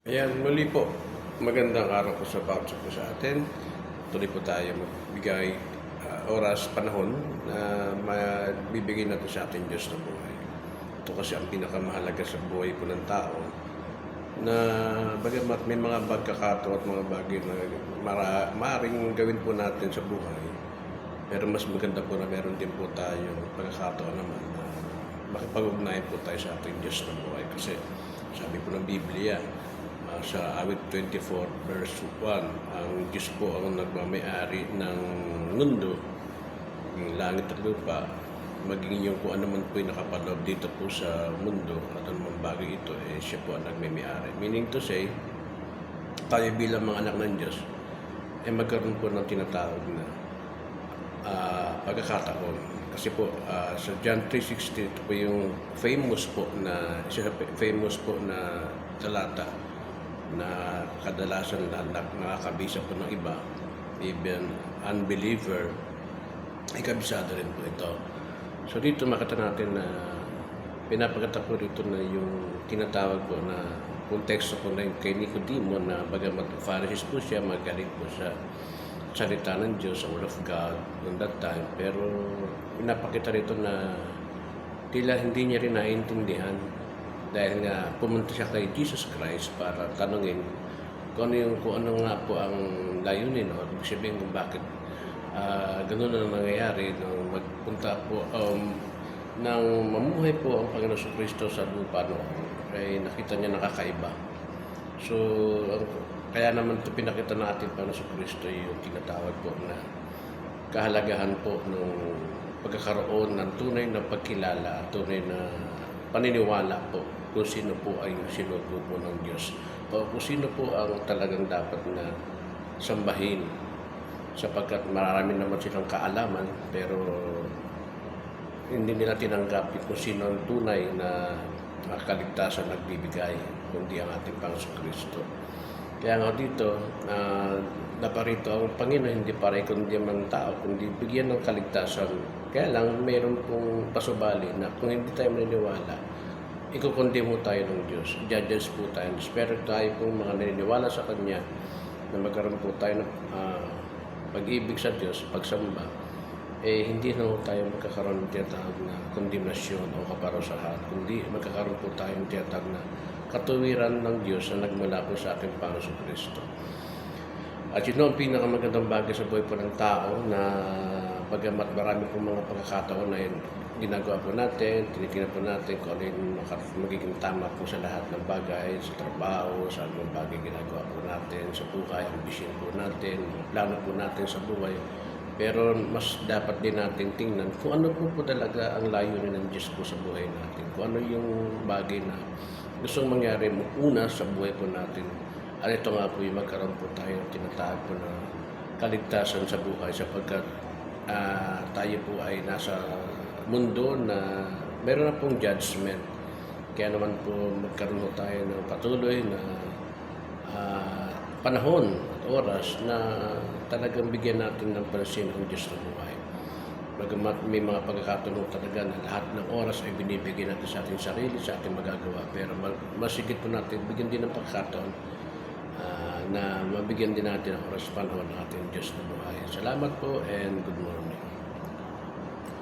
Ayan, muli po. Magandang araw po sa bawat po sa atin. Tuloy po tayo magbigay oras, panahon na mabibigay natin sa ating Diyos na buhay. Ito kasi ang pinakamahalaga sa buhay po ng tao na bagamat may mga pagkakataon at mga bagay na maaaring gawin po natin sa buhay, pero mas maganda po na meron din po tayong pagkakataon naman na makipag-ugnayan po tayo sa ating Diyos na buhay. Kasi sabi po ng Biblia, sa awit 24 verse 1, ang Diyos po ang nagmamayari ng mundo, ng langit at lupa, maging yung kung ano man po yung nakapaloob dito po sa mundo at anumang bagay ito, siya po ang nagmamayari. Meaning to say, tayo bilang mga anak ng Diyos, magkaroon po ng tinatawag na pagkakataon. Kasi po, sa John 3:16, ito po yung famous po na talata na kadalasan nakakabisa po ng iba, even unbeliever, ay kabisado rin po ito. So dito makita natin na pinapakita po dito na yung tinatawag po na konteksto po na kay Nicodemo na bagamat Pharisees po siya, magaling po sa salita ng Diyos, sa Word of God on that time, pero pinapakita rito na tila hindi niya rin naiintindihan dahil nga pumunta siya kay Jesus Christ para tanungin kung ano nga po ang layunin o ibig sabihin kung bakit ganun na nangyayari nung magpunta po nang mamuhay po ang Panginoon Kristo sa lupa noon, ay nakita niya nakakaiba. So kaya naman ito pinakita natin Panginoon Kristo yung tinatawag po na kahalagahan po ng pagkakaroon ng tunay na pagkilala, tunay na paniniwala po kung sino po ay sinugo po ng Diyos o kung sino po ang talagang dapat na sambahin, sapagkat marami naman silang kaalaman pero hindi nila tinanggap kung sino ang tunay na kaligtasan nagbibigay kundi ang ating Panginoon Kristo. Kaya nga dito, naparito ang Panginoon hindi para kundi man tao, kundi bigyan ng kaligtasan. Kaya lang, mayroon pong pasubali na kung hindi tayo maniniwala, ikukundi mo tayo ng Diyos, judges po tayo. Pero tayo pong mga naniniwala sa Kanya na magkaroon po tayo ng pag-ibig sa Diyos, pagsamba, hindi na tayo magkakaroon ng tinatawag na kondemnasyon o kaparusahan, kundi magkakaroon po tayo ng tinatawag na katuwiran ng Diyos na nagmula po sa ating Panginoon Kristo. At yun ang pinakamagandang bagay sa buhay po ng tao na bagamat marami pong mga pagkakataon na ginagawa po natin, tinitingnan po natin kung ano yung magiging tama po sa lahat ng bagay, sa trabaho, sa anong bagay ginagawa po natin, sa buhay, ambisyon po natin, plano po natin sa buhay. Pero mas dapat din natin tingnan kung ano po talaga ang layunin ng Diyos po sa buhay natin. Kung ano yung bagay na gustong mangyari una sa buhay po natin. At ito nga po yung magkaroon po tayo tinatawag po na kaligtasan sa buhay sapagkat tayo po ay nasa mundo na meron na pong judgment. Kaya naman po magkaroon po tayo ng patuloy na panahon at oras na talagang bigyan natin ng pansin ang Diyos ng buhay. Bagamat may mga pagkakataon talaga na lahat ng oras ay binibigyan natin sa ating sarili, sa ating magagawa. Pero masigit po natin, bigyan din ng pagkakataon na mabigyan din natin ang oras panahon ng ating Diyos ng buhay. Salamat po and good morning.